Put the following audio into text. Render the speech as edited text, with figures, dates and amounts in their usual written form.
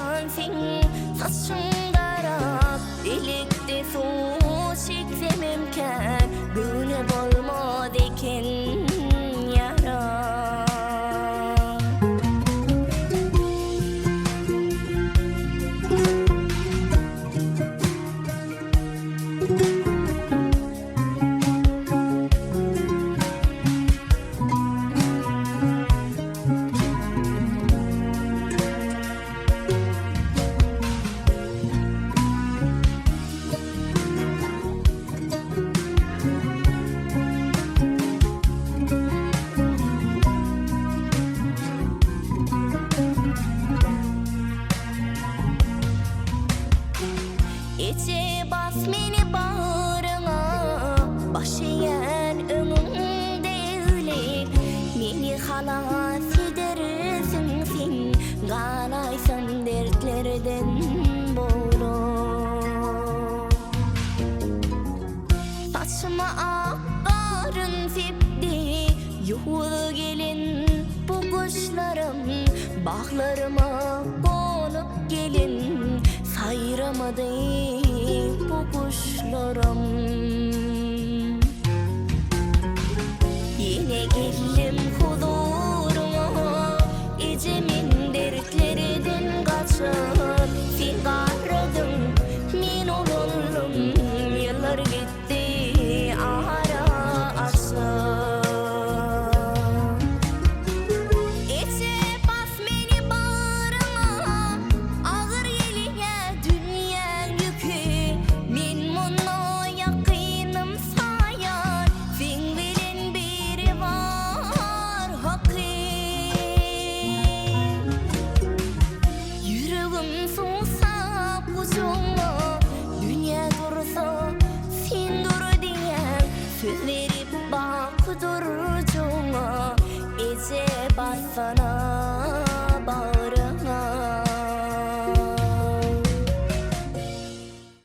sensin. Saçın darap delikte su çeksememken gönüp olmadı eken yara. İçe bas meni bağrına, başayan önümde öyle. Meni halas edersin sen, ganaysan dertlerden boğulu. Saçıma akbarın sepdi, yuhulu gelin bu kuşlarım. Bağlarıma konup gelin, sayramadı bu kuşlarım. Yine geldim huzuruma, ecemin dertlerinden kaçıp sen kahredin, men oldum. Yıllar gitti ara aşıp. Dünya dursa sen dur diyen söz verip bak durcuma, ece bassana.